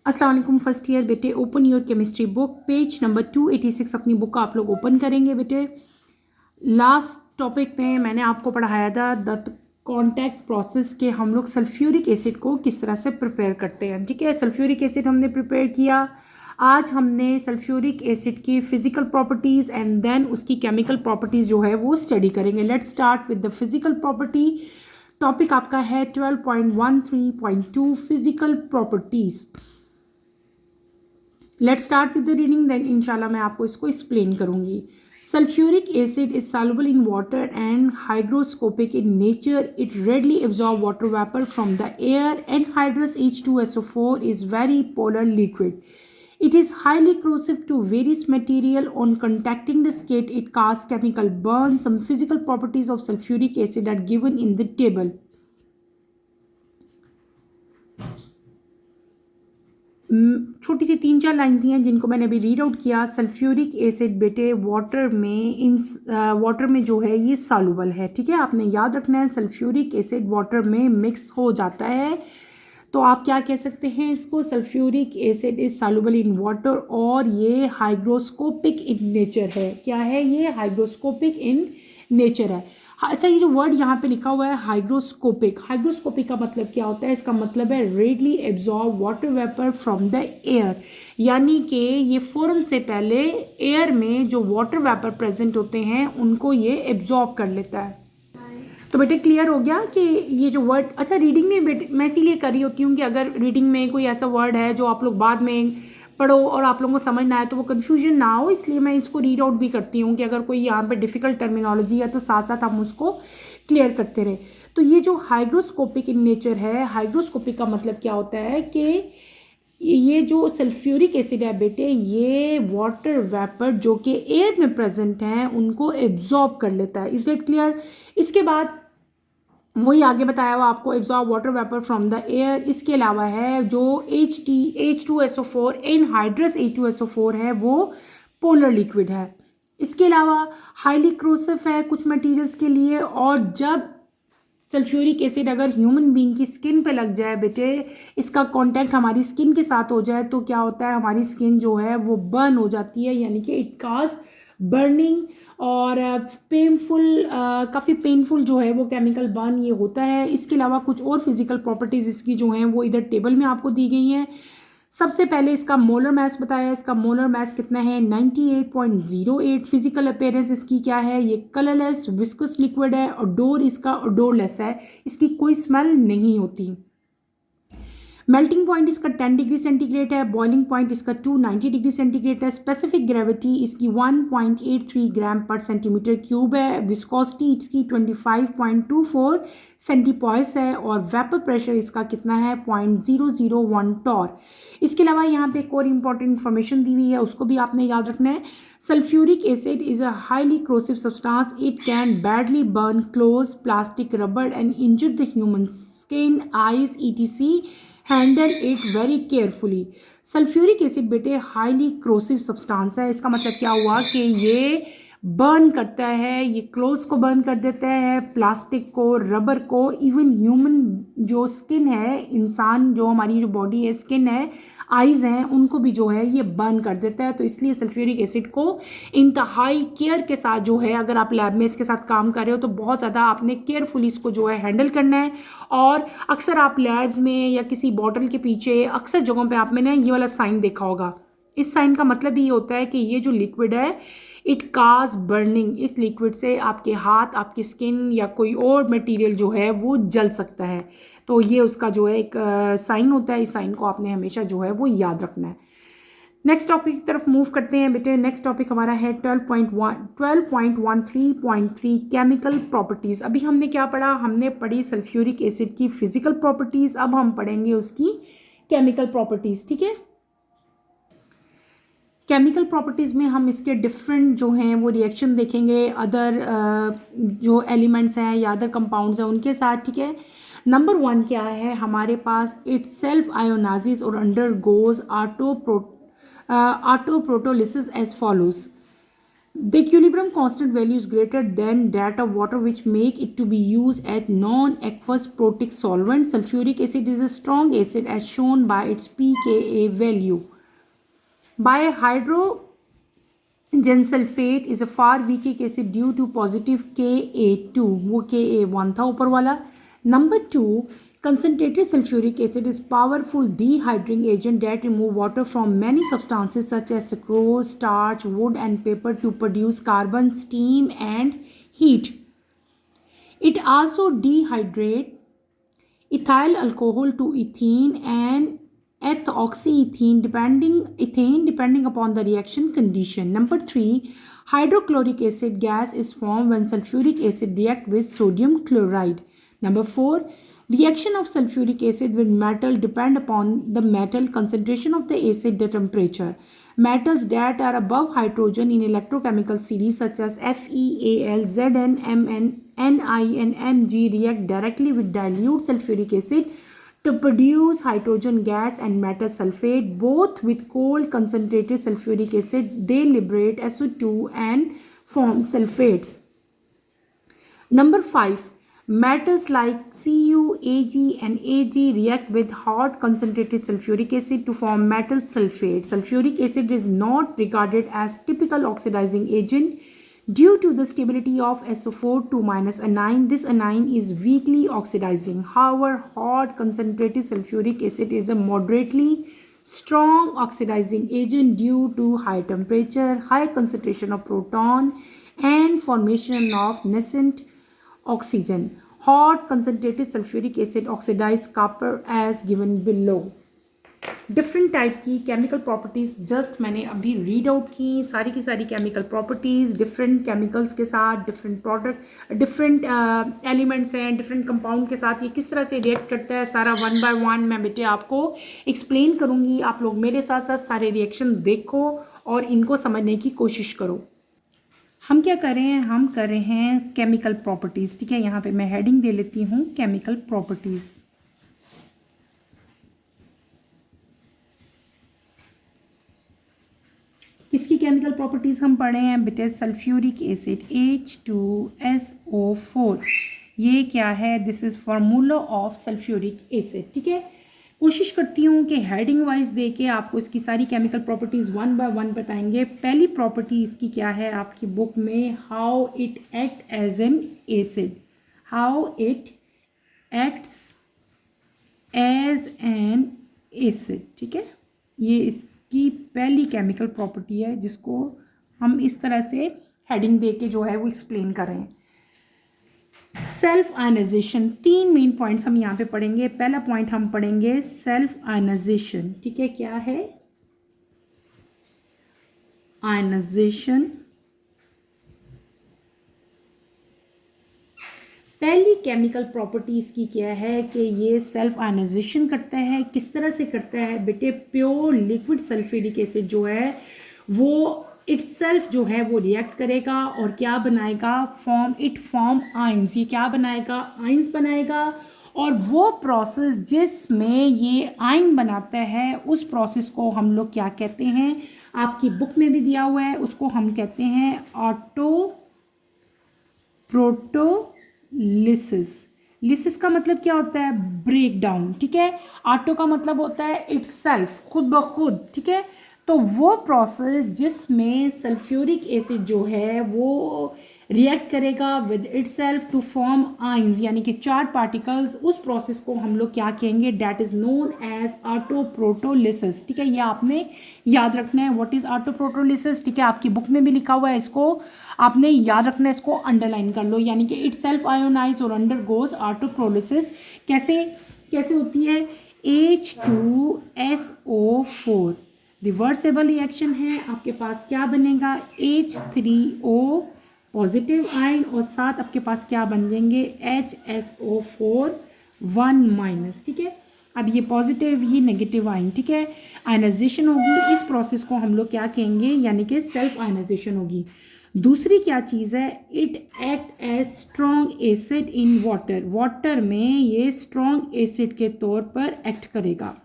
अस्सलाम वालेकुम first year बेटे। Open your chemistry book, page number 286 अपनी बुक का आप लोग ओपन करेंगे बेटे। लास्ट टॉपिक में मैंने आपको पढ़ाया था द कॉन्टैक्ट प्रोसेस के हम लोग सल्फ्यूरिक एसिड को किस तरह से प्रिपेयर करते हैं। ठीक है, सल्फ्यूरिक एसिड हमने प्रिपेयर किया। आज हमने सल्फ्यूरिक एसिड की फिजिकल प्रॉपर्टीज़ एंड देन उसकी केमिकल प्रॉपर्टीज़ जो है वो स्टडी करेंगे। Let's start with the physical property. Topic आपका है 12.13.2 physical properties. Let's start with the reading, then इंशाल्लाह मैं आपको इसको एक्सप्लेन करूंगी। Sulphuric acid is soluble in water and hygroscopic in nature. It readily absorbs water vapor from the air, and hydrous H2SO4 is very polar liquid. It is highly corrosive to various material. On contacting the skin, it causes chemical burn. Some physical properties of sulfuric acid are given in the table. छोटी सी 3-4 lines हैं जिनको मैंने अभी read out किया। Sulphuric acid बेटे water में जो है ये सॉल्युबल है। ठीक है, आपने याद रखना है सल्फ्यूरिक एसिड वाटर में मिक्स हो जाता है, तो आप क्या कह सकते हैं इसको, sulphuric acid is soluble in water और ये हाइग्रोस्कोपिक इन नेचर है। क्या है ये? हाइग्रोस्कोपिक इन नेचर है। अच्छा, ये जो वर्ड यहाँ पे लिखा हुआ है हाइग्रोस्कोपिक, हाइग्रोस्कोपिक का मतलब क्या होता है? इसका मतलब है readily absorb water vapour from the air, यानी कि ये फ़ौरन से पहले एयर में जो वाटर वेपर प्रेजेंट होते हैं उनको ये एब्जॉर्ब कर लेता है। तो बेटे क्लियर हो गया कि ये जो वर्ड, अच्छा रीडिंग में बेटे मैं इसीलिए कर रही होती हूँ कि अगर रीडिंग में कोई ऐसा वर्ड है जो आप लोग बाद में पढ़ो और आप लोगों को समझ ना आए तो वो कन्फ्यूजन ना हो, इसलिए मैं इसको रीड आउट भी करती हूँ कि अगर कोई यहाँ पे डिफ़िकल्ट टर्मिनोलॉजी है तो साथ साथ हम उसको क्लियर करते रहे। तो ये जो हाइग्रोस्कोपिक इन नेचर है, हाइग्रोस्कोपिक का मतलब क्या होता है कि ये जो सल्फ्यूरिक एसिड है बेटे ये वाटर वेपर जो कि एयर में प्रेजेंट हैं उनको एब्जॉर्ब कर लेता है। Is that clear? इसके बाद वही आगे बताया हुआ आपको, absorb water vapour from the air. इसके अलावा है जो H2SO4 एनहाइड्रस H2SO4 है वो पोलर लिक्विड है। इसके अलावा हाईली क्रोसिव है कुछ मटेरियल्स के लिए, और जब सल्फ्यूरिक एसिड अगर ह्यूमन बीइंग की स्किन पे लग जाए बेटे, इसका कांटेक्ट हमारी स्किन के साथ हो जाए तो क्या होता है, हमारी स्किन जो है वो बर्न हो जाती है, यानी कि इट काज बर्निंग और पेनफुल, काफ़ी पेनफुल जो है वो केमिकल बर्न ये होता है। इसके अलावा कुछ और फिजिकल प्रॉपर्टीज़ इसकी जो हैं वो इधर टेबल में आपको दी गई हैं। सबसे पहले इसका मोलर मास बताया, इसका मोलर मास कितना है 98.08। फिजिकल अपीयरेंस इसकी क्या है, ये कलरलेस विस्कस लिक्विड है। ओडोर इसका ओडोरलेस है, इसकी कोई स्मेल नहीं होती। मेल्टिंग पॉइंट इसका 10 डिग्री सेंटीग्रेड है। बॉइलिंग पॉइंट इसका 290 डिग्री सेंटीग्रेड है। स्पेसिफिक ग्रेविटी इसकी 1.83 ग्राम पर सेंटीमीटर क्यूब है। विस्कोसिटी इसकी 25.24 सेंटीपॉइस है और वेपर प्रेशर इसका कितना है 0.001 टॉर। इसके अलावा यहाँ पे एक और इम्पॉर्टेंट इन्फॉर्मेशन दी हुई है, उसको भी आपने याद रखना है। Sulphuric acid is a highly corrosive substance. It can badly burn cloth, plastic, rubber and injure the human skin, eyes etc. Handle it very carefully. Sulphuric acid बेटे हाईली क्रोसिव सब्सटेंस है। इसका मतलब क्या हुआ कि ये बर्न करता है, ये क्लोथ्स को बर्न कर देता है, प्लास्टिक को, रबर को, इवन ह्यूमन जो स्किन है, इंसान जो हमारी जो बॉडी है, स्किन है, आइज़ हैं, उनको भी जो है ये बर्न कर देता है। तो इसलिए सल्फ्यूरिक एसिड को इंतहाई केयर के साथ जो है, अगर आप लैब में इसके साथ काम कर रहे हो तो बहुत ज़्यादा आपने केयरफुली इसको जो है हैंडल करना है। और अक्सर आप लैब्स में या किसी बॉटल के पीछे अक्सर जगहों पे आपने ना ये वाला साइन देखा होगा। इस साइन का मतलब ये होता है कि ये जो लिक्विड है इट काज बर्निंग। इस लिक्विड से आपके हाथ, आपकी स्किन या कोई और मटेरियल जो है वो जल सकता है। तो ये उसका जो है एक साइन होता है। इस साइन को आपने हमेशा जो है वो याद रखना है। नेक्स्ट टॉपिक की तरफ मूव करते हैं बेटे। नेक्स्ट टॉपिक हमारा है 12.13.3 केमिकल प्रॉपर्टीज़। अभी हमने क्या पढ़ा, हमने पढ़ी सल्फ्यूरिक एसिड की फिजिकल प्रॉपर्टीज़, अब हम पढ़ेंगे उसकी केमिकल प्रॉपर्टीज़। ठीक है, केमिकल प्रॉपर्टीज़ में हम इसके डिफरेंट जो हैं वो रिएक्शन देखेंगे अदर जो एलिमेंट्स हैं या अदर कंपाउंड्स हैं उनके साथ। ठीक है, नंबर 1 क्या है हमारे पास, इट सेल्फ आयोनाइजेस और undergoes autoprotolysis as follows. The equilibrium constant value is greater than that of water, which make it to be used as non-aqueous protic solvent. Sulfuric acid is a strong acid as shown by its pKa value. Bihydrogen sulfate is a far weaker acid due to positive Ka2. वो Ka1 था ऊपर वाला. Number 2, concentrated sulfuric acid is powerful dehydrating agent that remove water from many substances such as sucrose, starch, wood and paper to produce carbon, steam and heat. It also dehydrates ethyl alcohol to ethene and ethoxyethene depending upon the reaction condition. Number 3, hydrochloric acid gas is formed when sulfuric acid react with sodium chloride. Number 4, reaction of sulfuric acid with metal depend upon the metal concentration of the acid, the temperature. Metals that are above hydrogen in electrochemical series such as FeAl, Zn, Mn, Ni and Mg react directly with dilute sulfuric acid to produce hydrogen gas and metal sulfate. Both with cold concentrated sulfuric acid, they liberate SO2 and form sulfates. Number 5, metals like Cu, Ag and Ag react with hot concentrated sulfuric acid to form metal sulfate. Sulfuric acid is not regarded as typical oxidizing agent due to the stability of SO4 2- anion. This anion is weakly oxidizing. However, hot concentrated sulfuric acid is a moderately strong oxidizing agent due to high temperature, high concentration of proton and formation of nascent oxygen. Hot concentrated sulfuric acid oxidize copper as given below. Different type की chemical properties just मैंने अभी read out की सारी की सारी chemical properties different chemicals के साथ different product different elements हैं डिफरेंट कंपाउंड के साथ ये किस तरह से रिएक्ट करता है सारा वन बाय वन मैं बेटे आपको एक्सप्लेन करूँगी. आप लोग मेरे साथ साथ सारे रिएक्शन देखो और इनको समझने की कोशिश करो. हम क्या कर रहे हैं हम कर रहे हैं केमिकल प्रॉपर्टीज़. ठीक है, यहाँ पे मैं हेडिंग दे लेती हूँ केमिकल प्रॉपर्टीज़. किसकी केमिकल प्रॉपर्टीज़ हम पढ़े हैं बेटे? Sulphuric acid H2SO4. ये क्या है? This is formula of sulphuric acid. ठीक है, कोशिश करती हूँ कि हेडिंग वाइज दे के आपको इसकी सारी chemical properties one by one बताएंगे. पहली प्रॉपर्टी इसकी क्या है आपकी बुक में? How it act as an acid. How it acts as an acid. ठीक है, ये इसकी पहली केमिकल प्रॉपर्टी है जिसको हम इस तरह से हेडिंग दे के जो है वो एक्सप्लेन कर रहे हैं. Self ionization. 3 मेन पॉइंट्स हम यहाँ पे पढ़ेंगे. पहला पॉइंट हम पढ़ेंगे सेल्फ आयनाइजेशन. ठीक है, क्या है आयनाइजेशन? पहली केमिकल प्रॉपर्टी इसकी क्या है कि ये सेल्फ आयनाइजेशन करता है. किस तरह से करता है बेटे? प्योर लिक्विड सल्फ्यूरिक एसिड जो है वो इटसेल्फ जो है वो रिएक्ट करेगा और क्या बनाएगा? Form ions. ये क्या बनाएगा? आयंस बनाएगा. और वो प्रोसेस जिसमें ये आयन बनाता है उस प्रोसेस को हम लोग क्या कहते हैं? आपकी बुक में भी दिया हुआ है, उसको हम कहते हैं ऑटो प्रोटोलिसिस. लिसिस का मतलब क्या होता है? Break down. ठीक है, ऑटो का मतलब होता है इटसेल्फ, खुद ब खुद. ठीक है, तो वो प्रोसेस जिसमें सल्फ्यूरिक एसिड जो है वो रिएक्ट करेगा with itself to form ions यानी कि 4 पार्टिकल्स, उस प्रोसेस को हम लोग क्या कहेंगे? That is known as autoprotolysis. ठीक है, ये आपने याद रखना है. What is autoprotolysis? ठीक है, आपकी बुक में भी लिखा हुआ है, इसको आपने याद रखना है, इसको अंडरलाइन कर लो. यानी कि इटसेल्फ आयोनाइज और अंडरगोज ऑटोप्रोटोलिसिस. कैसे होती है? H2SO4 रिवर्सेबल रिएक्शन है. आपके पास क्या बनेगा? H3O पॉजिटिव आयन और साथ आपके पास क्या बन जाएंगे? HSO4 1-. ठीक है, अब ये पॉजिटिव ये नेगेटिव आयन. ठीक है, आयनाइजेशन होगी. इस प्रोसेस को हम लोग क्या कहेंगे? यानी कि सेल्फ आयनाइजेशन होगी. दूसरी क्या चीज़ है? It act as strong acid in water. Water में ये स्ट्रॉन्ग एसिड के तौर पर एक्ट करेगा.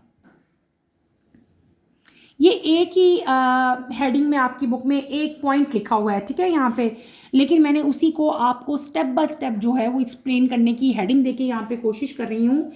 ये एक ही हेडिंग में आपकी बुक में एक पॉइंट लिखा हुआ है, ठीक है, यहाँ पे, लेकिन मैंने उसी को आपको स्टेप बाय स्टेप जो है वो एक्सप्लेन करने की हेडिंग देके यहाँ पे कोशिश कर रही हूँ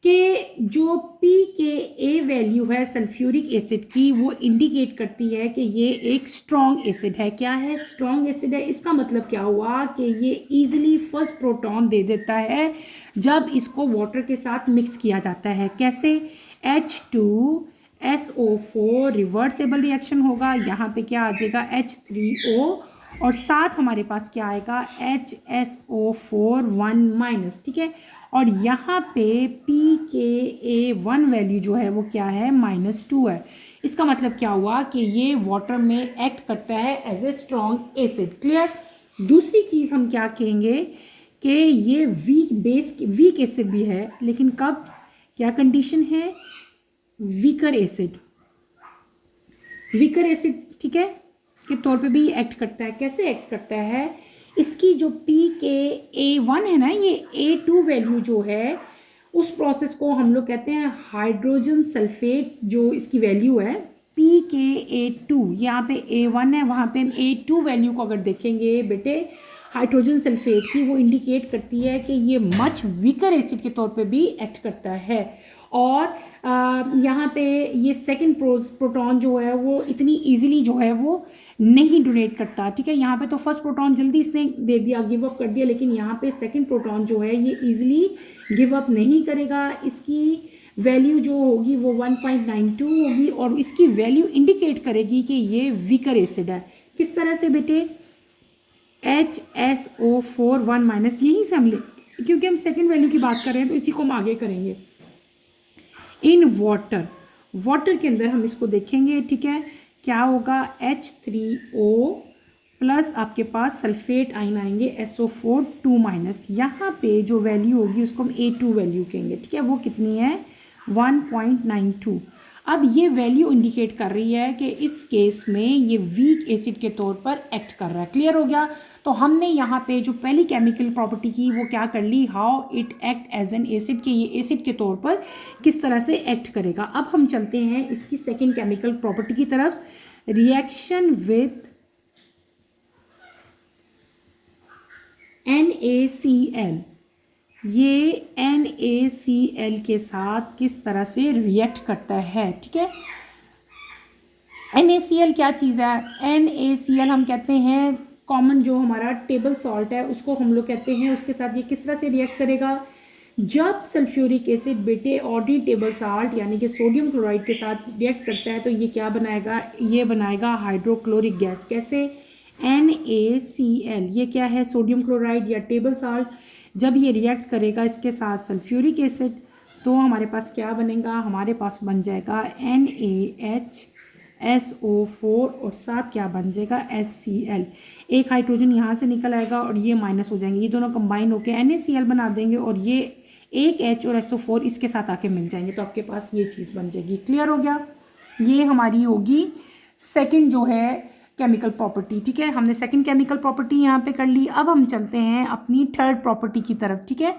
कि जो pKa वैल्यू है सल्फ्यूरिक एसिड की, वो इंडिकेट करती है कि ये एक स्ट्रॉन्ग एसिड है। क्या है? स्ट्रॉन्ग एसिड है। इसका मतलब क्या हुआ कि ये इजीली फर्स्ट प्रोटॉन दे देता है जब इसको वाटर के साथ मिक्स किया जाता है। कैसे? H2SO4 रिवर्सेबल रिएक्शन होगा, यहाँ पे क्या आ जाएगा H3O, और साथ हमारे पास क्या आएगा HSO4 1-, ठीक है, और यहाँ पे pKa1 वैल्यू जो है वो क्या है -2 है। इसका मतलब क्या हुआ कि ये वाटर में एक्ट करता है as a strong acid. Clear? दूसरी चीज़ हम क्या कहेंगे कि ये वीक एसिड भी है, लेकिन कब? क्या कंडीशन है? वीकर एसिड, ठीक है, के तौर पे भी एक्ट करता है। कैसे एक्ट करता है? इसकी जो pKa1 है ना, ये A2 वैल्यू जो है, उस प्रोसेस को हम लोग कहते हैं हाइड्रोजन सल्फेट। जो इसकी वैल्यू है pKa2, यहाँ पे A1 है, वहाँ पे हम A2 वैल्यू को अगर देखेंगे बेटे हाइड्रोजन सल्फेट की, वो इंडिकेट करती है कि ये मच वीकर एसिड के तौर पे भी एक्ट करता है। और यहाँ पे ये सेकंड प्रोटॉन जो है वो इतनी इजीली जो है वो नहीं डोनेट करता, ठीक है। यहाँ पे तो फर्स्ट प्रोटॉन जल्दी इसने दे दिया, गिव अप कर दिया, लेकिन यहाँ पे सेकंड प्रोटॉन जो है ये इजीली गिव अप नहीं करेगा। इसकी वैल्यू जो होगी वो 1.92 होगी, और इसकी वैल्यू इंडिकेट करेगी कि ये वीकर एसिड है। किस तरह से बेटे? HSO4 1-, यहीं से हम क्योंकि हम सेकंड वैल्यू की बात कर रहे हैं तो इसी को हम आगे करेंगे। इन वाटर के अंदर हम इसको देखेंगे, ठीक है, क्या होगा H3O प्लस आपके पास सल्फेट आइन आएंगे SO4 2-। यहाँ पे जो वैल्यू होगी उसको हम A2 वैल्यू कहेंगे, ठीक है, वो कितनी है 1.92। अब ये वैल्यू इंडिकेट कर रही है कि इस केस में ये वीक एसिड के तौर पर एक्ट कर रहा है। क्लियर हो गया? तो हमने यहाँ पे जो पहली केमिकल प्रॉपर्टी की वो क्या कर ली, how it act as an acid, कि ये एसिड के तौर पर किस तरह से एक्ट करेगा। अब हम चलते हैं इसकी सेकेंड केमिकल प्रॉपर्टी की तरफ, रिएक्शन विथ NaCl। ये NaCl के साथ किस तरह से रिएक्ट करता है, ठीक है। NaCl क्या चीज़ है? NaCl हम कहते हैं कॉमन जो हमारा टेबल सॉल्ट है उसको हम लोग कहते हैं, उसके साथ ये किस तरह से रिएक्ट करेगा? जब सल्फ्यूरिक एसिड बेटे ऑर्डिनरी टेबल साल्ट यानी कि सोडियम क्लोराइड के साथ रिएक्ट करता है तो ये क्या बनाएगा? ये बनाएगा हाइड्रोक्लोरिक गैस। कैसे? NaCl, ये क्या है? सोडियम क्लोराइड या टेबल साल्ट। जब ये रिएक्ट करेगा इसके साथ सल्फ्यूरिक एसिड तो हमारे पास क्या बनेगा? हमारे पास बन जाएगा NaHSO4 और साथ क्या बन जाएगा? HCl। एक हाइड्रोजन यहाँ से निकल आएगा और ये माइनस हो जाएंगे, ये दोनों कंबाइन होकर NaCl बना देंगे और ये एक H और SO4 इसके साथ आके मिल जाएंगे, तो आपके पास ये चीज़ बन जाएगी। क्लियर हो गया? ये हमारी होगी सेकेंड जो है केमिकल प्रॉपर्टी, ठीक है। हमने सेकंड केमिकल प्रॉपर्टी यहाँ पे कर ली। अब हम चलते हैं अपनी थर्ड प्रॉपर्टी की तरफ, ठीक है।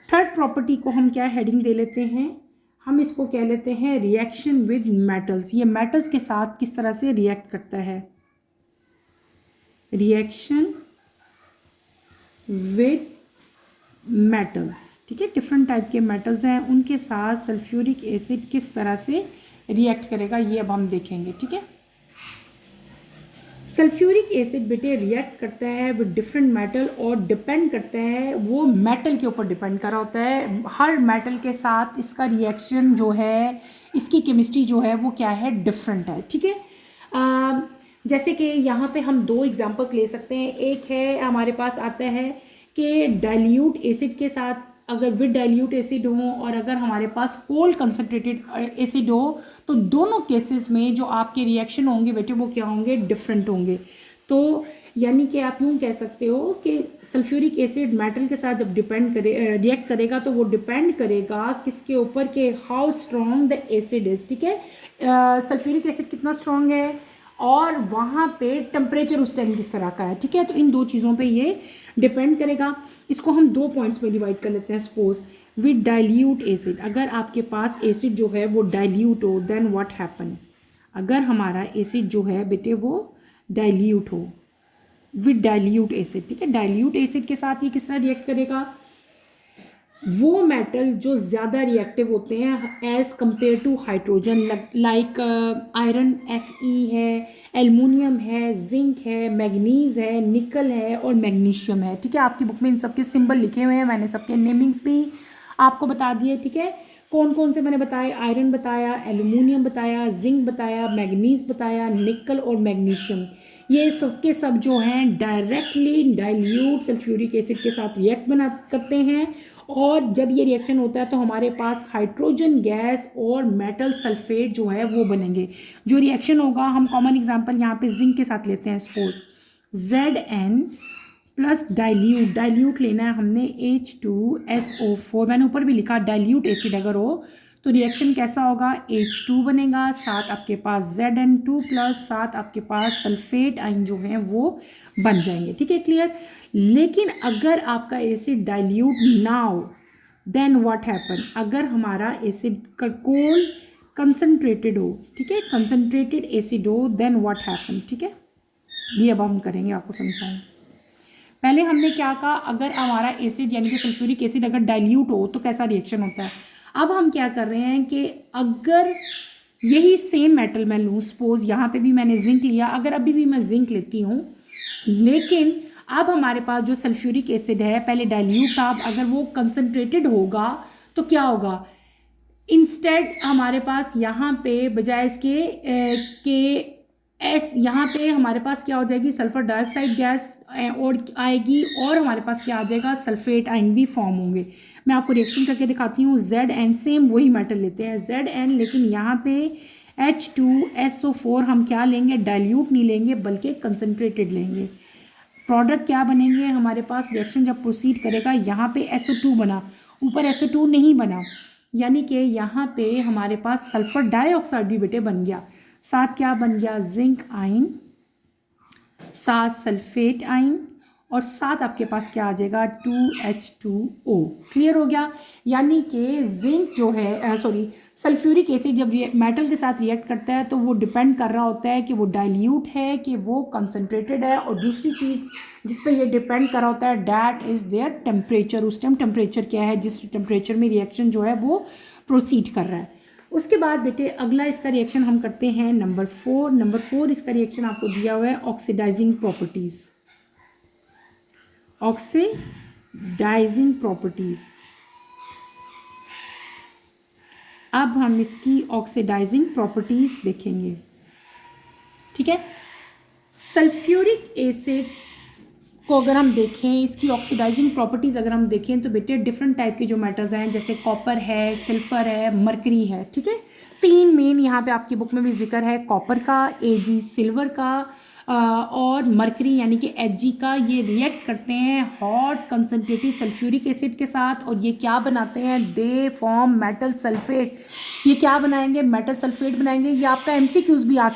थर्ड प्रॉपर्टी को हम क्या हेडिंग दे लेते हैं? हम इसको कह लेते हैं रिएक्शन विद मेटल्स। ये मेटल्स के साथ किस तरह से रिएक्ट करता है? रिएक्शन विद मेटल्स, ठीक है। डिफरेंट टाइप के मेटल्स हैं, उनके साथ सल्फ्यूरिक एसिड किस तरह से रिएक्ट करेगा ये अब हम देखेंगे, ठीक है। सल्फ्यूरिक एसिड बेटे रिएक्ट करता है विद डिफरेंट मेटल और डिपेंड करता है, वो मेटल के ऊपर डिपेंड कर रहा होता है। हर मेटल के साथ इसका रिएक्शन जो है, इसकी केमिस्ट्री जो है वो क्या है? डिफरेंट है, ठीक है। जैसे कि यहाँ पे हम दो एग्जांपल्स ले सकते हैं। एक है हमारे पास आता है कि डाइल्यूट एसिड के साथ अगर विद डाइल्यूट एसिड हो और अगर हमारे पास कोल्ड कंसनट्रेटेड एसिड हो तो दोनों केसेस में जो आपके रिएक्शन होंगे बेटे वो क्या होंगे? डिफरेंट होंगे। तो यानी कि आप यूँ कह सकते हो कि सल्फ्यूरिक एसिड मेटल के साथ जब रिएक्ट करेगा तो वो डिपेंड करेगा किसके ऊपर? कि how strong the acid is, ठीक है। सल्फ्यूरिक एसिड कितना स्ट्रॉन्ग है और वहाँ पे टेम्परेचर उस टाइम किस तरह का है, ठीक है। तो इन दो चीज़ों पे ये डिपेंड करेगा। इसको हम दो पॉइंट्स में डिवाइड कर लेते हैं। सपोज विद डाइल्यूट एसिड, अगर आपके पास एसिड जो है वो डाइल्यूट हो, देन व्हाट हैपन, अगर हमारा एसिड जो है बेटे वो डाइल्यूट हो विद डाइल्यूट एसिड, ठीक है, डाइल्यूट एसिड के साथ ये किस तरह रिएक्ट करेगा, वो मेटल जो ज़्यादा रिएक्टिव होते हैं as compare to hydrogen, like iron Fe है, एल्युमिनियम है, जिंक है, मैग्नीज है, निकल है और मैग्नीशियम है, ठीक है। आपकी बुक में इन सबके सिंबल लिखे हुए हैं, मैंने सबके नेमिंग्स भी आपको बता दिए, ठीक है। कौन कौन से मैंने बताए, आयरन बताया, एल्युमिनियम बताया, जिंक बताया, मैग्नीज बताया, निकल और मैग्नीशियम, ये सब के सब जो हैं डायरेक्टली डाइल्यूट सल्फ्यूरिक एसिड के साथ रिएक्ट करते हैं, और जब ये रिएक्शन होता है तो हमारे पास हाइड्रोजन गैस और मेटल सल्फेट जो है वो बनेंगे। जो रिएक्शन होगा, हम कॉमन एग्जांपल यहाँ पे जिंक के साथ लेते हैं, सपोज Zn प्लस डाइल्यूट लेना है हमने H2SO4, मैंने ऊपर भी लिखा डाइल्यूट एसिड अगर हो तो रिएक्शन कैसा होगा, H2 बनेगा, साथ आपके पास Zn2 प्लस साथ आपके पास सल्फेट आइन जो हैं वो बन जाएंगे, ठीक है, क्लियर। लेकिन अगर आपका एसिड डाइल्यूट ना हो, देन व्हाट हैपन, अगर हमारा एसिड का कोल कंसनट्रेटेड हो, ठीक है, कंसनट्रेटेड एसिड हो, देन व्हाट हैपन, ठीक है, ये अब हम करेंगे, आपको समझाएं। पहले हमने क्या कहा, अगर हमारा एसिड यानी कि सल्फ्यूरिक एसिड अगर डाइल्यूट हो तो कैसा रिएक्शन होता है। अब हम क्या कर रहे हैं कि अगर यही सेम मेटल मैं लूँ, सपोज यहाँ पे भी मैंने जिंक लिया, अगर अभी भी मैं जिंक लेती हूँ, लेकिन अब हमारे पास जो सल्फ्यूरिक एसिड है पहले डाइल्यूट था, अब अगर वो कंसनट्रेटेड होगा तो क्या होगा, इंस्टेड हमारे पास यहाँ पे बजाय इसके के यहाँ पे हमारे पास क्या हो जाएगी, सल्फर डाइऑक्साइड गैस और आएगी, और हमारे पास क्या आ जाएगा, सल्फेट आइन भी फॉर्म होंगे। मैं आपको रिएक्शन करके दिखाती हूँ। Zn सेम वही मेटल लेते हैं Zn, लेकिन यहाँ पे H2SO4 हम क्या लेंगे, डाइल्यूट नहीं लेंगे बल्कि कंसनट्रेटेड लेंगे। प्रोडक्ट क्या बनेंगे हमारे पास, रिएक्शन जब प्रोसीड करेगा यहाँ पे SO2 बना, ऊपर SO2 नहीं बना, यानी कि यहाँ पे हमारे पास सल्फर डाइऑक्साइड भी बेटे बन गया, साथ क्या बन गया, जिंक आइन, साथ सल्फेट आइन, और साथ आपके पास क्या आ जाएगा, 2H2O, क्लियर हो गया। यानी कि जिंक जो है सल्फ्यूरिक एसिड जब मेटल के साथ रिएक्ट करता है तो वो डिपेंड कर रहा होता है कि वो डाइल्यूट है कि वो कंसनट्रेटेड है, और दूसरी चीज़ जिस पे ये डिपेंड कर रहा होता है डैट इज़ देयर टेम्परेचर, उस टाइम टेम्परेचर क्या है, जिस टेम्परेचर में रिएक्शन जो है वो प्रोसीड कर रहा है। उसके बाद बेटे अगला इसका रिएक्शन हम करते हैं नंबर 4 इसका रिएक्शन आपको दिया हुआ है ऑक्सीडाइजिंग प्रॉपर्टीज़, ऑक्सीडाइजिंग प्रॉपर्टीज़। अब हम इसकी ऑक्सीडाइजिंग प्रॉपर्टीज़ देखेंगे, ठीक है। सल्फ्यूरिक एसिड को अगर हम देखें, इसकी ऑक्सीडाइजिंग प्रॉपर्टीज़ अगर हम देखें तो बेटे डिफरेंट टाइप के जो मेटल्स हैं, जैसे कॉपर है, सिल्फर है, मरकरी है, ठीक है। 3 मेन यहाँ पे आपकी बुक में भी जिक्र है, कॉपर का, Ag सिल्वर का और मरकरी यानी कि Hg का। ये रिएक्ट करते हैं हॉट कंसनट्रेटेड सल्फ्यूरिक एसिड के साथ, और ये क्या बनाते हैं, दे फॉर्म मेटल सल्फेट। ये क्या बनाएंगे, मेटल सल्फेट बनाएंगे। ये आपका MCQs भी आ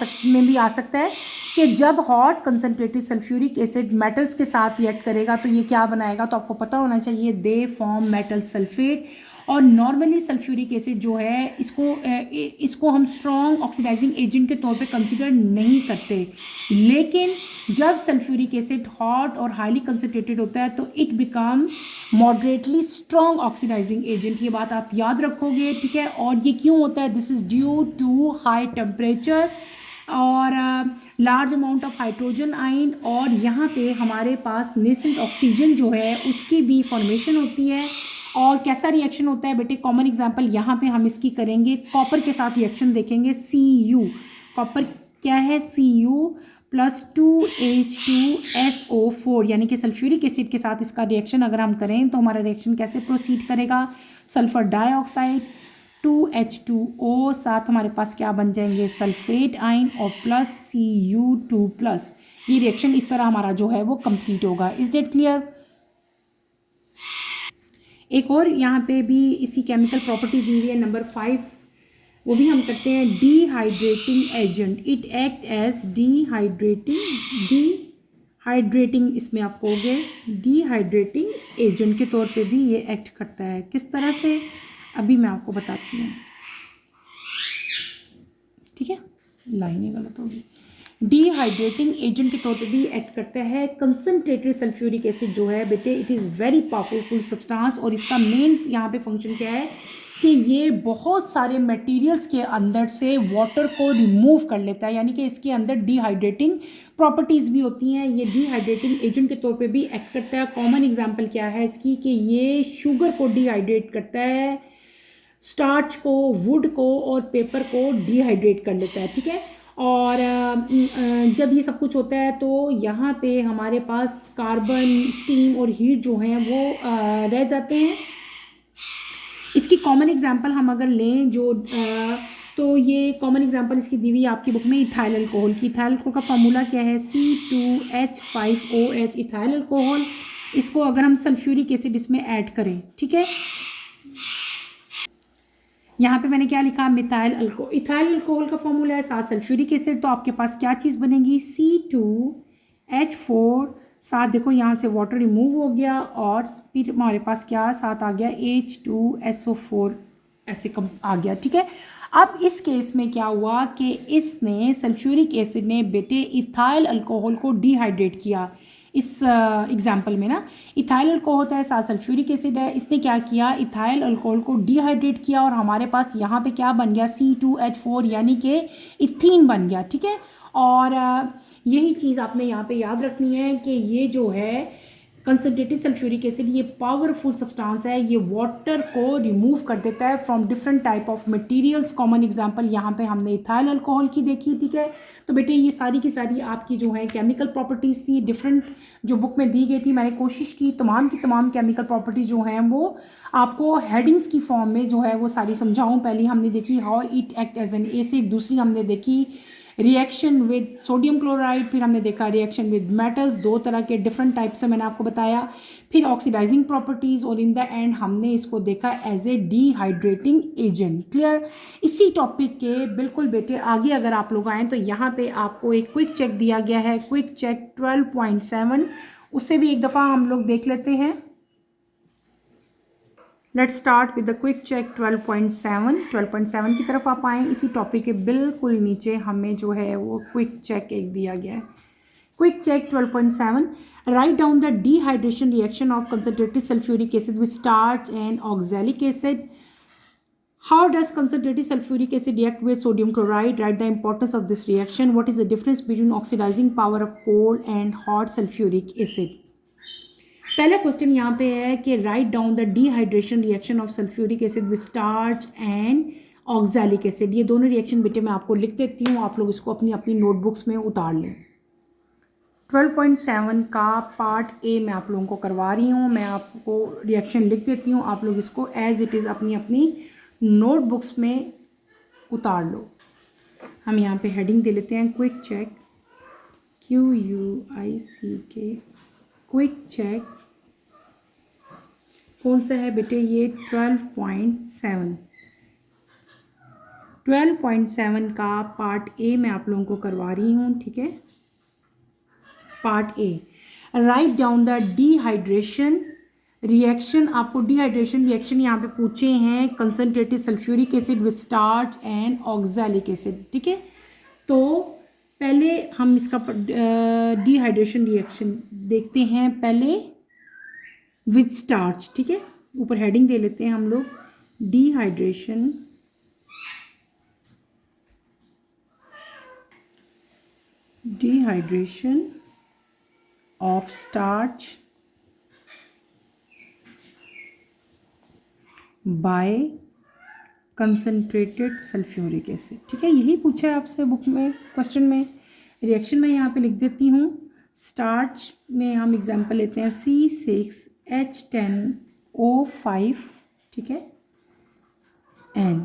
सकता है कि जब hot concentrated sulphuric acid metals के साथ रिएक्ट करेगा तो ये क्या बनाएगा, तो आपको पता होना चाहिए, दे फॉर्म मेटल सल्फेट। और नॉर्मली सल्फ्यूरिक एसिड जो है इसको हम स्ट्रॉन्ग ऑक्सीडाइजिंग एजेंट के तौर पे कंसीडर नहीं करते, लेकिन जब सल्फ्यूरिक एसिड हॉट और हाईली कंसनट्रेटेड होता है तो it become moderately strong oxidising agent. ये बात आप याद रखोगे, ठीक है। और ये क्यों होता है, this is due to high temperature और large amount of hydrogen ion, और यहाँ पे हमारे पास नेसेंट ऑक्सीजन जो है उसकी भी फॉर्मेशन होती है। और कैसा रिएक्शन होता है बेटे, कॉमन एग्जांपल यहाँ पे हम इसकी करेंगे, कॉपर के साथ रिएक्शन देखेंगे, Cu, कॉपर क्या है, Cu प्लस 2H2SO4 यानी कि सल्फ्यूरिक एसिड के साथ इसका रिएक्शन अगर हम करें तो हमारा रिएक्शन कैसे प्रोसीड करेगा, सल्फर डाइऑक्साइड 2H2O, साथ हमारे पास क्या बन जाएंगे, सल्फेट आइन और प्लस Cu2 प्लस। ये रिएक्शन इस तरह हमारा जो है वो कंप्लीट होगा। Is that clear. एक और यहाँ पे भी इसी केमिकल प्रॉपर्टी दी हुई है नंबर 5, वो भी हम करते हैं, dehydrating agent. It act as dehydrating hydrating इसमें आप कहोगे डिहाइड्रेटिंग एजेंट के तौर पे भी ये एक्ट करता है। किस तरह से, अभी मैं आपको बताती हूँ। ठीक है, लाइनें गलत होगी। डिहाइड्रेटिंग एजेंट के तौर पे भी एक्ट करता है। कंसनट्रेटेड सल्फ्यूरिक एसिड जो है बेटे, it is very powerful substance, और इसका मेन यहाँ पे फंक्शन क्या है कि ये बहुत सारे मटेरियल्स के अंदर से वाटर को रिमूव कर लेता है, यानी कि इसके अंदर डिहाइड्रेटिंग प्रॉपर्टीज़ भी होती हैं। ये डिहाइड्रेटिंग एजेंट के तौर पे भी एक्ट करता है। कॉमन एग्जांपल क्या है इसकी कि ये शुगर को डिहाइड्रेट करता है, स्टार्च को, वुड को और पेपर को डिहाइड्रेट कर लेता है। ठीक है, और जब ये सब कुछ होता है तो यहाँ पे हमारे पास कार्बन, स्टीम और हीट जो हैं वो रह जाते हैं। इसकी कॉमन एग्जांपल हम अगर लें जो तो ये कॉमन एग्जांपल इसकी दी हुई है आपकी बुक में इथाइल अल्कोहल की। इथाइल अल्कोहल का फार्मूला क्या है? C2H5OH ethyl alcohol. इसको अगर हम सल्फ्यूरिक एसिड इसमें ऐड करें, ठीक है, यहाँ पे मैंने क्या लिखा? Methyl alcohol. इथाइल अल्कोहल का फॉर्मूला है 7 सल्फ्यूरिक एसिड, तो आपके पास क्या चीज़ बनेगी? C2H4, साथ देखो यहाँ से वाटर रिमूव हो गया, और फिर हमारे पास क्या साथ आ गया? H2SO4 ऐसे कम आ गया। ठीक है, अब इस केस में क्या हुआ कि इसने सल्फ्यूरिक एसिड ने बेटे इथाइल अल्कोहल को डिहाइड्रेट किया। इस एग्जाम्पल में ना इथाइल अल्कोहल होता है, साथ सल्फ्यूरिक एसिड है, इसने क्या किया? इथाइल अल्कोहल को डिहाइड्रेट किया, और हमारे पास यहाँ पे क्या बन गया? C2H4 यानी कि इथीन बन गया। ठीक है, और यही चीज़ आपने यहाँ पे याद रखनी है कि ये जो है कंसनट्रेटेड सल्फ्यूरिक एसिड, ये पावरफुल सब्सटेंस है, ये वाटर को रिमूव कर देता है from different type of materials. Common example यहाँ पे हमने इथाइल अल्कोहल की देखी। ठीक है, तो बेटे ये सारी की सारी आपकी जो है केमिकल प्रॉपर्टीज़ थी, डिफरेंट जो बुक में दी गई थी। मैंने कोशिश की तमाम की तमाम केमिकल प्रॉपर्टीज़ जो हैं वो आपको हेडिंग्स की फॉर्म में जो है वो सारी समझाऊँ। पहली हमने देखी how it act as an acid, दूसरी हमने देखी रिएक्शन विद सोडियम क्लोराइड, फिर हमने देखा रिएक्शन विद मेटल्स, दो तरह के डिफरेंट टाइप से मैंने आपको बताया, फिर ऑक्सीडाइजिंग प्रॉपर्टीज़, और इन द एंड हमने इसको देखा as a dehydrating agent. Clear? इसी टॉपिक के बिल्कुल बेटे आगे अगर आप लोग आएँ तो यहाँ पे आपको एक क्विक चेक दिया गया है, क्विक चेक 12.7, उससे भी एक दफ़ा हम लोग देख लेते हैं। Let's start with the quick check 12.7। 12.7 की तरफ आप आएँ, इसी टॉपिक के बिल्कुल नीचे हमें जो है वो क्विक चेक एक दिया गया है। Quick check 12.7, write down the dehydration reaction of concentrated sulphuric acid with starch and oxalic acid. How does concentrated sulfuric acid react with sodium chloride? Write the importance of this reaction. What is the difference between oxidizing power of cold and hot sulfuric acid? पहला question यहाँ पे है कि right down the dehydration reaction of sulphuric acid with starch and oxalic acid. ये दोनों reaction बेटे मैं आपको लिख देती हूँ, आप लोग इसको अपनी अपनी नोटबुक्स में उतार लें। 12.7 का पार्ट ए मैं आप लोगों को करवा रही हूँ, मैं आपको रिएक्शन लिख देती हूँ, आप लोग इसको एज इट इज़ अपनी अपनी नोटबुक्स में उतार लो। हम यहाँ पे हेडिंग दे लेते हैं quick check, QUICK, quick check. कौन सा है बेटे? ये 12.7। 12.7 का पार्ट ए मैं आप लोगों को करवा रही हूँ। ठीक है, part A, right down the dehydration reaction. आपको डिहाइड्रेशन रिएक्शन यहाँ पे पूछे हैं concentrated sulphuric acid with starch and oxalic acid. ठीक है, तो पहले हम इसका डिहाइड्रेशन रिएक्शन देखते हैं, पहले विद स्टार्च। ठीक है, ऊपर हेडिंग दे लेते हैं हम लोग, dehydration of starch by concentrated sulphuric acid. ठीक है, यही पूछा है आपसे बुक में क्वेश्चन में। रिएक्शन में यहाँ पे लिख देती हूँ, स्टार्च में हम एग्जांपल लेते हैं C6H10O5, ठीक है, N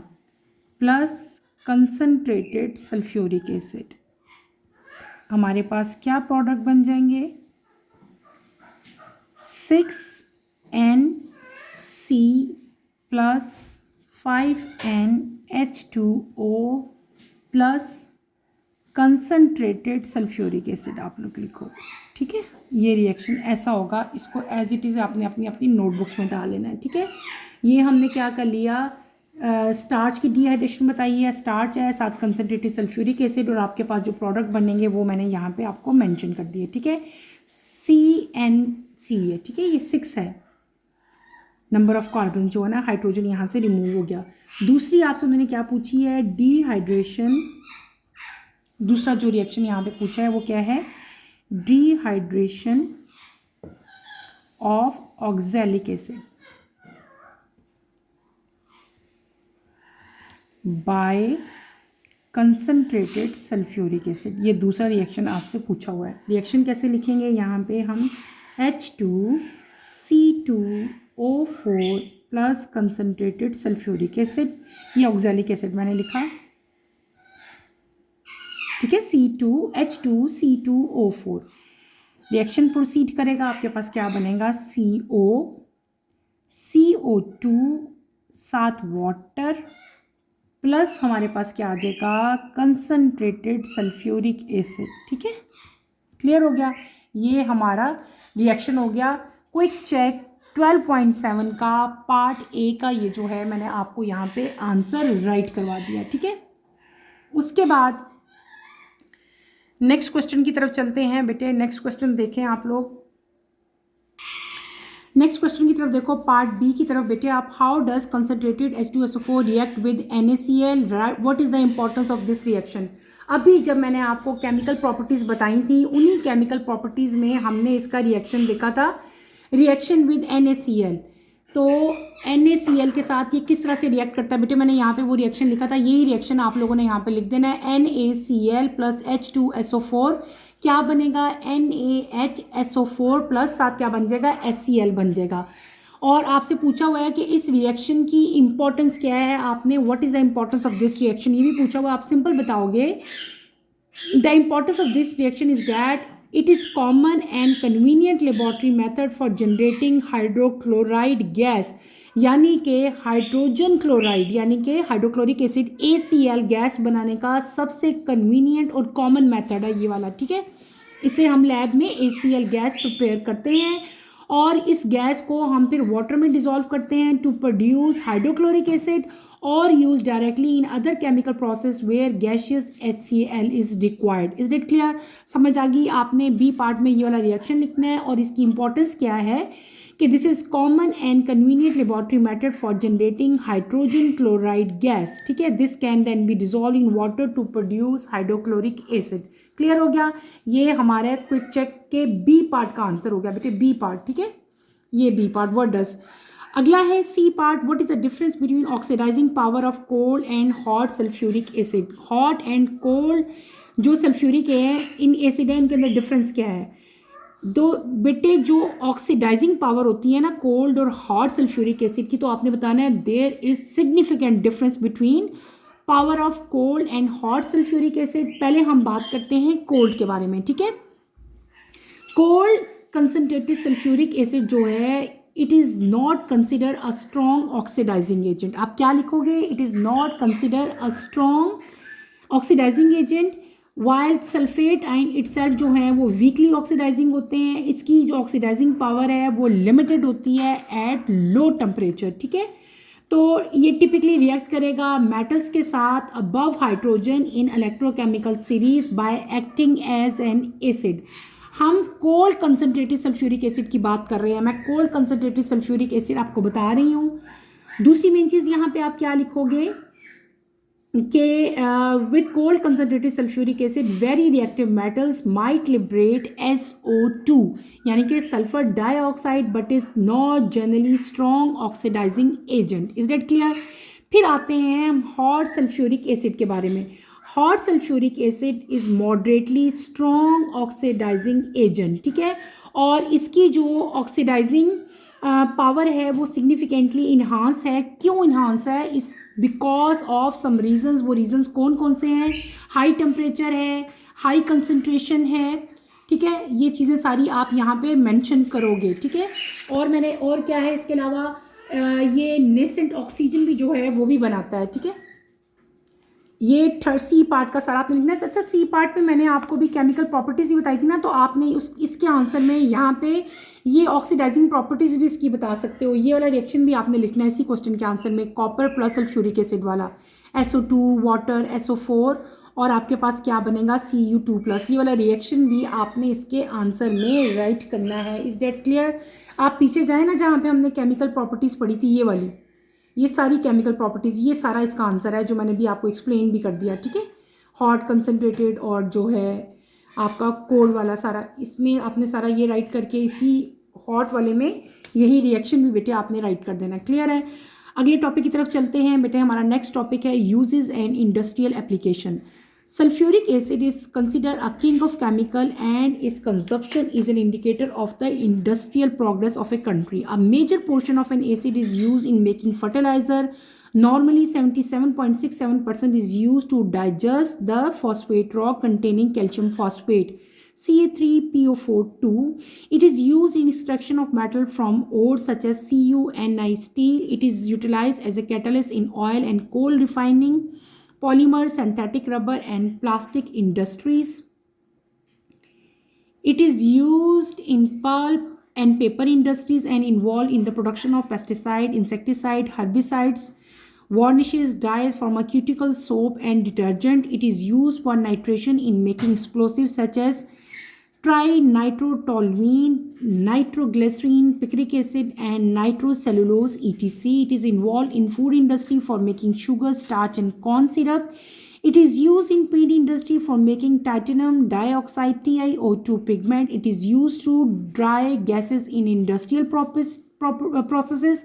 plus concentrated sulphuric acid. हमारे पास क्या प्रोडक्ट बन जाएंगे? 6NC plus 5NH2O plus concentrated sulphuric acid आप लोग लिखो, ठीक है। ये रिएक्शन ऐसा होगा, इसको एज इट इज़ आपने अपनी अपनी नोटबुक्स में डाल लेना है, ठीक है। ये हमने क्या कर लिया, स्टार्च की डिहाइड्रेशन बताई है, स्टार्च है, साथ कंसनट्रेटेड सल्फ्यूरिक एसिड, और आपके पास जो प्रोडक्ट बनेंगे वो मैंने यहाँ पे आपको मेंशन कर दिए, ठीक है। CnC है, ठीक है, ये 6 है नंबर ऑफ कार्बन जो है ना, हाइड्रोजन यहाँ से रिमूव हो गया। दूसरी आपसे उन्होंने क्या पूछी है, डिहाइड्रेशन। दूसरा जो रिएक्शन यहाँ पे पूछा है वो क्या है, dehydration of oxalic acid by concentrated sulphuric acid. ये दूसरा रिएक्शन आपसे पूछा हुआ है। रिएक्शन कैसे लिखेंगे, यहाँ पे हम H2C2O4 plus concentrated sulphuric acid, ये ऑक्सैलिक एसिड मैंने लिखा, ठीक है, H2C2O4। रिएक्शन प्रोसीड करेगा, आपके पास क्या बनेगा, CO2 साथ वाटर प्लस हमारे पास क्या आ जाएगा, कंसनट्रेटेड सल्फ्यूरिक एसिड, ठीक है। क्लियर हो गया, ये हमारा रिएक्शन हो गया। क्विक चेक 12.7 का पार्ट ए का ये जो है मैंने आपको यहाँ पे आंसर राइट करवा दिया, ठीक है। उसके बाद नेक्स्ट क्वेश्चन की तरफ चलते हैं बेटे। नेक्स्ट क्वेश्चन देखें आप लोग, नेक्स्ट क्वेश्चन की तरफ देखो, पार्ट बी की तरफ बेटे आप, how does concentrated H2SO4 react with NaCl, what is the importance of this reaction. अभी जब मैंने आपको केमिकल प्रॉपर्टीज बताई थी, उन्हीं केमिकल प्रॉपर्टीज में हमने इसका रिएक्शन देखा था, रिएक्शन विद NaCl। तो NaCl के साथ ये किस तरह से रिएक्ट करता है बेटे, मैंने यहाँ पे वो रिएक्शन लिखा था, यही रिएक्शन आप लोगों ने यहाँ पे लिख देना है, NaCl प्लस H2SO4 क्या बनेगा, NaHSO4 प्लस साथ क्या बन जाएगा, HCl बन जाएगा। और आपसे पूछा हुआ है कि इस रिएक्शन की इंपॉर्टेंस क्या है, आपने what is the importance of this reaction ये भी पूछा हुआ, आप सिंपल बताओगे, the importance of this reaction is that it is common and convenient laboratory method for generating hydrochloride gas, यानी कि हाइड्रोजन क्लोराइड यानी कि हाइड्रोक्लोरिक एसिड ACl गैस बनाने का सबसे कन्वीनियंट और कॉमन मेथड है ये वाला, ठीक है। इसे हम लैब में ACl गैस प्रिपेयर करते हैं और इस गैस को हम फिर वाटर में डिसॉल्व करते हैं टू प्रोड्यूस हाइड्रोक्लोरिक एसिड और use directly in other chemical process where gaseous HCl is required. Is it clear, समझ आ गई। आपने बी पार्ट में ये वाला रिएक्शन लिखना है और इसकी इंपॉर्टेंस क्या है कि this is common and convenient laboratory method for generating hydrogen chloride gas, ठीक है। This can then be dissolve in water to produce hydrochloric acid. Clear हो गया, ये हमारे क्विक चेक के बी पार्ट का आंसर हो गया बेटे, बी पार्ट, ठीक है, ये बी पार्ट। व्हाट डज, अगला है C part, what is the difference between oxidising power of cold and hot sulphuric acid. Hot and cold जो सल्फ्यूरिक है इन एसिड है, इनके अंदर डिफरेंस क्या है। दो बेटे जो ऑक्सीडाइजिंग पावर होती है ना कोल्ड और हॉट सल्फ्यूरिक एसिड की, तो आपने बताना है there is significant difference between power of cold and hot sulphuric acid. पहले हम बात करते हैं कोल्ड के बारे में, ठीक है। कोल्ड कंसनट्रेटेड सल्फ्यूरिक एसिड जो है, it is not consider a strong oxidising agent. आप क्या लिखोगे, it is not consider a strong oxidising agent, while sulphate ion itself जो है वो वीकली ऑक्सीडाइजिंग होते हैं, इसकी जो ऑक्सीडाइजिंग पावर है वो लिमिटेड होती है एट लो टेम्परेचर, ठीक है। तो ये टिपिकली रिएक्ट करेगा मेटल्स के साथ above hydrogen in electrochemical series by acting as an acid. हम कोल्ड कंसनट्रेटेड सल्फ्यूरिक एसिड की बात कर रहे हैं, मैं कोल्ड कंसनट्रेटेड सल्फ्यूरिक एसिड आपको बता रही हूँ। दूसरी मेन चीज़ यहाँ पे आप क्या लिखोगे कि with cold concentrated sulphuric acid very reactive metals might liberate SO2 यानी कि sulphur dioxide, but is not generally strong oxidising agent. Is that clear. फिर आते हैं हम हॉट सल्फ्यूरिक एसिड के बारे में। Hot sulphuric acid is moderately strong oxidising agent, ठीक है, और इसकी जो ऑक्सीडाइजिंग पावर है वो सिग्निफिकेंटली इन्हांस है। क्यों इन्हांस है, इस बिकॉज ऑफ सम रीजंस। वो रीजंस कौन कौन से हैं, हाई टेम्परेचर है, हाई कंसंट्रेशन है, ठीक है, ये चीज़ें सारी आप यहाँ पे मेंशन करोगे, ठीक है। और मैंने और क्या है इसके अलावा ये नेसेंट ऑक्सीजन भी जो है वो भी बनाता है, ठीक है। ये थर्ड सी पार्ट का सारा आपने लिखना है। अच्छा, सी पार्ट में मैंने आपको भी केमिकल प्रॉपर्टीज भी बताई थी ना, तो आपने इसके आंसर में यहाँ पे ये ऑक्सीडाइजिंग प्रॉपर्टीज भी इसकी बता सकते हो। ये वाला रिएक्शन भी आपने लिखना है इसी क्वेश्चन के आंसर में, कॉपर प्लस सल्फ्यूरिक एसिड वाला, SO2 वाटर SO4 और आपके पास क्या बनेगा Cu2 प्लस। ये वाला रिएक्शन भी आपने इसके आंसर में राइट करना है। Is that clear? आप पीछे जाए ना जहाँ पे हमने केमिकल प्रॉपर्टीज पढ़ी थी, ये वाली, ये सारी केमिकल प्रॉपर्टीज़, ये सारा इसका आंसर है जो मैंने भी आपको एक्सप्लेन भी कर दिया, ठीक है। हॉट, कंसनट्रेटेड और जो है आपका कोल्ड वाला सारा, इसमें आपने सारा ये राइट करके इसी हॉट वाले में यही रिएक्शन भी बेटे आपने राइट कर देना। क्लियर है? अगले टॉपिक की तरफ चलते हैं बेटे। हमारा नेक्स्ट टॉपिक है uses and industrial application. Sulfuric acid is considered a king of chemical and its consumption is an indicator of the industrial progress of a country. A major portion of an acid is used in making fertilizer. Normally 77.67% is used to digest the phosphate rock containing calcium phosphate. Ca3PO4 2. It is used in extraction of metal from ores such as Cu and Ni steel. It is utilized as a catalyst in oil and coal refining, polymer, synthetic rubber and plastic industries. It is used in pulp and paper industries and involved in the production of pesticide, insecticide, herbicides, varnishes, dyes, pharmaceutical soap and detergent. It is used for nitration in making explosives such as trinitrotoluene, nitroglycerin, picric acid and nitrocellulose etc. It is involved in food industry for making sugar, starch and corn syrup. It is used in paint industry for making titanium dioxide TiO2 pigment. It is used to dry gases in industrial processes.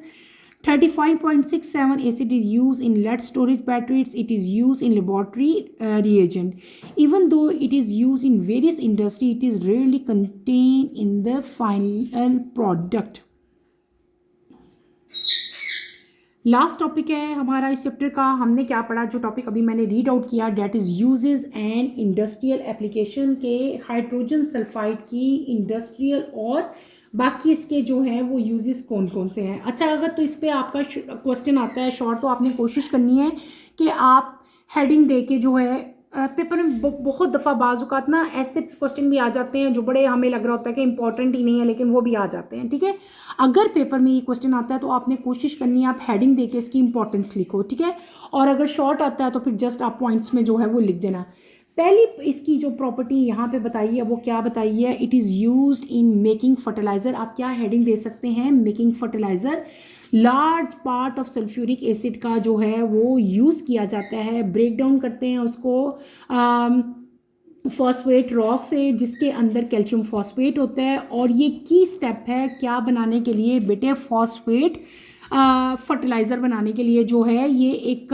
35.67 acid is used in lead storage batteries. It is used in laboratory reagent. Even though it is used in various industry, it is rarely contained in the final product. Last topic है हमारा इस chapter का। हमने क्या पढ़ा, जो topic अभी मैंने रीड आउट किया, that is uses and industrial application के हाइड्रोजन सल्फाइड की इंडस्ट्रियल और बाकी इसके जो हैं वो यूजेस कौन कौन से हैं। अच्छा, अगर तो इस पर आपका क्वेश्चन आता है शॉर्ट, तो आपने कोशिश करनी है कि आप हेडिंग दे के जो है पेपर में बहुत दफ़ा बाज़ात ना ऐसे क्वेश्चन भी आ जाते हैं जो बड़े हमें लग रहा होता है कि इंपॉर्टेंट ही नहीं है, लेकिन वो भी आ जाते हैं, ठीक है। अगर पेपर में ये क्वेश्चन आता है तो आपने कोशिश करनी है आप हेडिंग देके इसकी इंपॉर्टेंस लिखो, ठीक है। और अगर शॉर्ट आता है तो फिर जस्ट आप पॉइंट्स में जो है वो लिख देना। पहली इसकी जो प्रॉपर्टी यहाँ पे बताई है वो क्या बताई है, it is used in making fertiliser. आप क्या हेडिंग दे सकते हैं, making fertiliser. Large part of sulphuric acid का जो है वो यूज़ किया जाता है, ब्रेक डाउन करते हैं उसको फॉस्फेट रॉक से जिसके अंदर कैल्शियम फॉस्फेट होता है। और ये की स्टेप है क्या बनाने के लिए बेटे, फॉस्फेट फर्टिलाइज़र बनाने के लिए जो है ये एक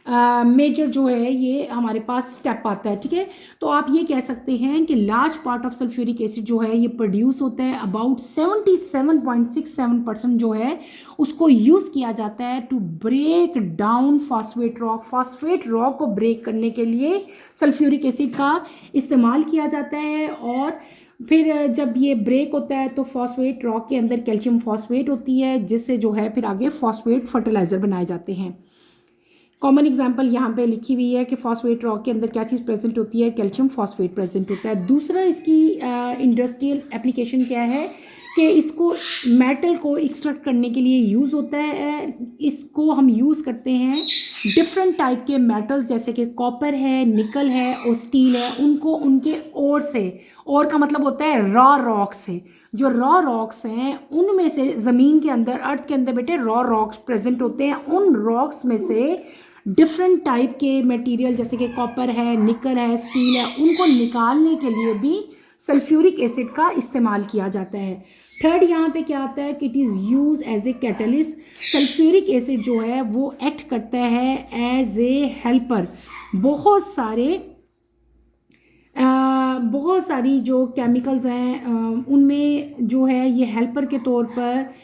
मेजर जो है ये हमारे पास स्टेप आता है, ठीक है। तो आप ये कह सकते हैं कि large part of sulphuric acid जो है ये प्रोड्यूस होता है, अबाउट 77.67% जो है उसको यूज़ किया जाता है to break down phosphate rock. Phosphate rock को ब्रेक करने के लिए सल्फ्यूरिक एसिड का इस्तेमाल किया जाता है। और फिर जब ये ब्रेक होता है तो फॉस्फेट रॉक के अंदर कैल्शियम फॉस्फेट होती है, जिससे जो है फिर आगे फॉस्फेट फर्टिलाइज़र बनाए जाते हैं। कॉमन एग्जांपल यहाँ पे लिखी हुई है कि फॉस्फेट रॉक के अंदर क्या चीज़ प्रेजेंट होती है, कैल्शियम फॉस्फेट प्रेजेंट होता है। दूसरा इसकी इंडस्ट्रियल एप्लीकेशन क्या है कि इसको मेटल को एक्सट्रैक्ट करने के लिए यूज़ होता है। इसको हम यूज़ करते हैं डिफरेंट टाइप के मेटल्स जैसे कि कॉपर है, निकल है और स्टील है, उनको उनके ओर से, ओर का मतलब होता है रॉ रॉक से। जो रॉ रॉक्स हैं उनमें से ज़मीन के अंदर, अर्थ के अंदर बेटे रॉ रॉक्स प्रेजेंट होते हैं। उन रॉक्स में से डिफरेंट टाइप के मटेरियल जैसे कि कॉपर है, निकल है, स्टील है, उनको निकालने के लिए भी सल्फ्यूरिक एसिड का इस्तेमाल किया जाता है। थर्ड यहाँ पे क्या आता है कि it is use as a catalyst. Sulphuric acid जो है वो एक्ट करता है एज ए हेल्पर। बहुत सारी जो केमिकल्स हैं उनमें जो है ये हेल्पर के तौर पर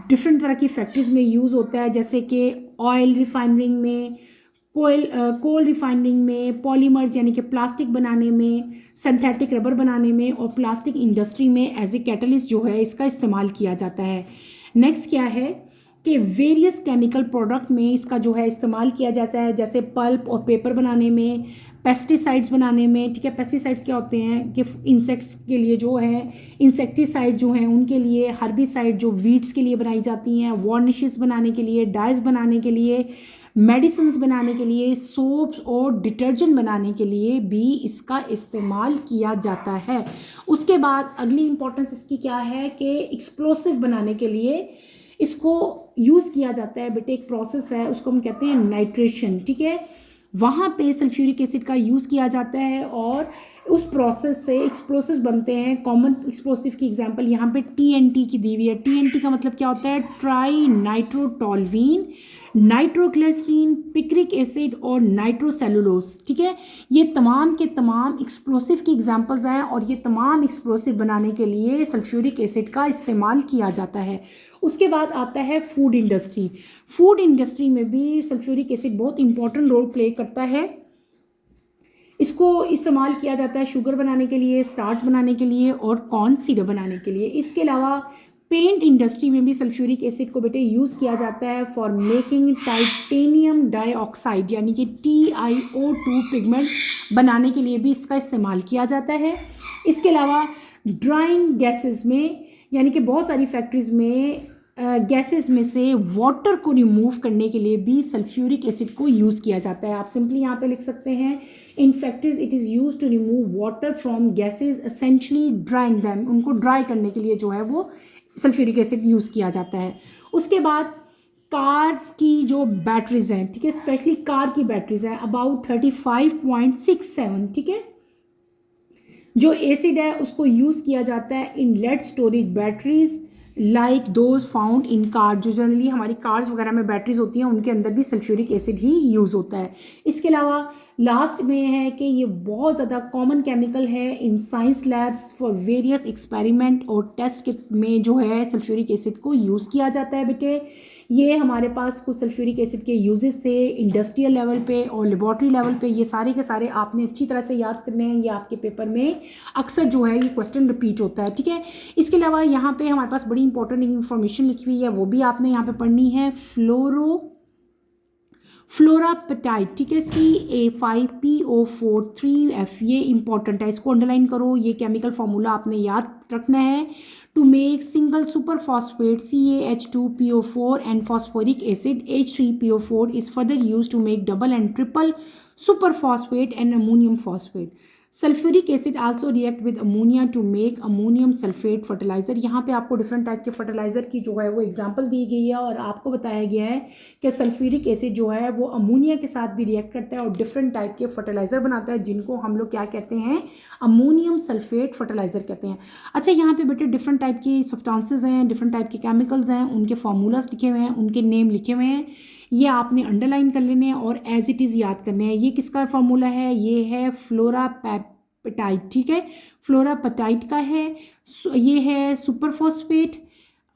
डिफरेंट तरह की फैक्ट्रीज में यूज़ होता है, जैसे कि ऑयल रिफाइनरिंग में, कोल रिफाइनरिंग में, पॉलीमर्स यानी कि प्लास्टिक बनाने में, सिंथेटिक रबर बनाने में और प्लास्टिक इंडस्ट्री में एज ए कैटलिस्ट जो है इसका इस्तेमाल किया जाता है। नेक्स्ट क्या है के वेरियस केमिकल प्रोडक्ट में इसका जो है इस्तेमाल किया जाता है, जैसे पल्प और पेपर बनाने में, पेस्टिसाइड्स बनाने में, ठीक है। पेस्टिसाइड्स क्या होते हैं कि इंसेक्ट्स के लिए जो है, इंसेक्टिसाइड जो हैं उनके लिए, हर्बिसाइड जो वीड्स के लिए बनाई जाती हैं, वार्निशेस बनाने के लिए, डाइज बनाने के लिए, मेडिसिन्स बनाने के लिए, सोप्स और डिटर्जेंट बनाने के लिए भी इसका इस्तेमाल किया जाता है। उसके बाद अगली इंपॉर्टेंस इसकी क्या है कि एक्सप्लोसिव बनाने के लिए इसको यूज़ किया जाता है बेटे। एक प्रोसेस है उसको हम कहते हैं नाइट्रेशन, ठीक है। वहाँ पे सल्फ्यूरिक एसिड का यूज़ किया जाता है और उस प्रोसेस से एक्सप्लोसिव बनते हैं। कॉमन एक्सप्लोसिव की एग्जांपल यहाँ पे TNT की दी हुई है। TNT का मतलब क्या होता है? ट्राई नाइट्रोटोल्वीन, नाइट्रोग्लिसरीन, पिक्रिक एसिड और नाइट्रोसेलुलोज, ठीक है। ये तमाम के तमाम एक्सप्लोसिव की एग्जांपल्स हैं और ये तमाम एक्सप्लोसिव बनाने के लिए सल्फ्यूरिक एसिड का इस्तेमाल किया जाता है। उसके बाद आता है फूड इंडस्ट्री। फूड इंडस्ट्री में भी सल्फ्यूरिक एसिड बहुत इंपॉर्टेंट रोल प्ले करता है। इसको इस्तेमाल किया जाता है शुगर बनाने के लिए, स्टार्च बनाने के लिए और कॉर्न सिरप बनाने के लिए। इसके अलावा पेंट इंडस्ट्री में भी सल्फ्यूरिक एसिड को बेटे यूज़ किया जाता है फॉर मेकिंग टाइटेनियम डाइऑक्साइड यानी कि TiO2 पिगमेंट बनाने के लिए भी इसका इस्तेमाल किया जाता है। इसके अलावा ड्राइंग गैसेस में यानी कि बहुत सारी फैक्ट्रीज में गैसेस में से वाटर को रिमूव करने के लिए भी सल्फ्यूरिक एसिड को यूज़ किया जाता है। आप सिंपली यहाँ पे लिख सकते हैं, in factories it is use to remove water from gases essentially drying them. उनको ड्राई करने के लिए जो है वो सल्फ्यूरिक एसिड यूज़ किया जाता है। उसके बाद कार्स की जो बैटरीज हैं, ठीक है, स्पेशली कार की बैटरीज हैं अबाउट 35.67, ठीक है, जो एसिड है उसको यूज़ किया जाता है in lead storage batteries like those found in car. जो जनरली हमारी कार्स वगैरह में बैटरीज होती हैं उनके अंदर भी सल्फ्यूरिक एसिड ही यूज़ होता है। इसके अलावा लास्ट में है कि ये बहुत ज़्यादा कॉमन केमिकल है in science labs for various experiment और टेस्ट में जो है सल्फ्यूरिक एसिड को यूज़ किया जाता है बेटे। ये हमारे पास कुछ सल्फ्यूरिक एसिड के यूजेस थे इंडस्ट्रियल लेवल पे और लेबॉर्ट्री लेवल पे। ये सारे के सारे आपने अच्छी तरह से याद करने हैं, ये आपके पेपर में अक्सर जो है ये क्वेश्चन रिपीट होता है, ठीक है। इसके अलावा यहाँ पे हमारे पास बड़ी इंपॉर्टेंट इन्फॉर्मेशन लिखी हुई है, वो भी आपने यहाँ पे पढ़नी है। फ्लोरापेटाइट, ठीक है, CA5PO4 3F, ये इंपॉर्टेंट है, इसको अंडरलाइन करो। ये केमिकल फार्मूला आपने याद रखना है। To make single super phosphate CaH2PO4 and phosphoric acid H3PO4 is further use to make double and triple super phosphate and ammonium phosphate. Sulphuric acid also react with ammonia to make ammonium sulphate fertiliser. यहाँ पे आपको different type के fertiliser की जो है वो example दी गई है और आपको बताया गया है कि सल्फ्यूरिक एसिड जो है वो अमोनिया के साथ भी रिएक्ट करता है और डिफरेंट टाइप के फर्टिलाइजर बनाता है जिनको हम लोग क्या कहते हैं, अमोनियम सल्फेट फर्टिलाइजर कहते हैं। अच्छा, यहाँ पे बेटे डिफरेंट टाइप की सब्सटेंसेस हैं, डिफरेंट टाइप के केमिकल्स हैं, उनके फार्मूलाज लिखे हुए हैं, उनके नेम लिखे हुए हैं, ये आपने अंडरलाइन कर लेने हैं और एज इट इज़ याद करने हैं। ये किसका फार्मूला है? ये है फ्लोरापेटाइट, ठीक है, फ्लोरापेटाइट का है। ये है सुपरफॉस्फेट,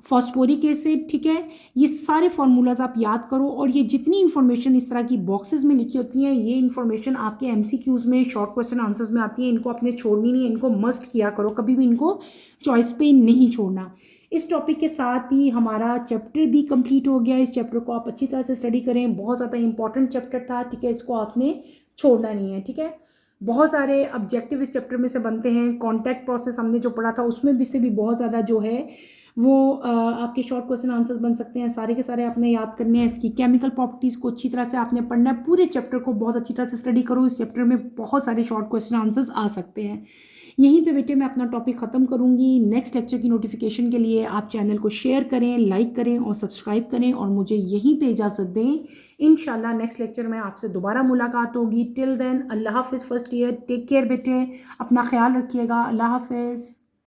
फॉस्फोरिक एसिड, ठीक है। ये सारे फार्मूलाज आप याद करो और ये जितनी इन्फॉर्मेशन इस तरह की बॉक्सेस में लिखी होती हैं, ये इन्फॉर्मेशन आपके MCQs में शॉर्ट क्वेश्चन आंसर्स में आती है। इनको आपने छोड़नी नहीं है, इनको मस्ट किया करो, कभी भी इनको चॉइस पे नहीं छोड़ना। इस टॉपिक के साथ ही हमारा चैप्टर भी कंप्लीट हो गया। इस चैप्टर को आप अच्छी तरह से स्टडी करें, बहुत ज़्यादा इंपॉर्टेंट चैप्टर था, ठीक है, इसको आपने छोड़ना नहीं है, ठीक है। बहुत सारे ऑब्जेक्टिव इस चैप्टर में से बनते हैं। कॉन्टैक्ट प्रोसेस हमने जो पढ़ा था उसमें भी से भी बहुत ज़्यादा जो है वो आपके शॉर्ट क्वेश्चन आंसर्स बन सकते हैं, सारे के सारे आपने याद करने हैं। इसकी केमिकल प्रॉपर्टीज़ को अच्छी तरह से आपने पढ़ना है, पूरे चैप्टर को बहुत अच्छी तरह से स्टडी करो। इस चैप्टर में बहुत सारे शॉर्ट क्वेश्चन आंसर्स आ सकते हैं। यहीं पे बेटे मैं अपना टॉपिक ख़त्म करूँगी। नेक्स्ट लेक्चर की नोटिफिकेशन के लिए आप चैनल को शेयर करें, लाइक करें और सब्सक्राइब करें और मुझे यहीं पे इजाज़त दें। इंशाल्लाह नेक्स्ट लेक्चर में आपसे दोबारा मुलाकात होगी। टिल देन अल्लाह हाफिज़। फर्स्ट ईयर टेक केयर बेटे, अपना ख्याल रखिएगा। अल्लाह हाफिज़।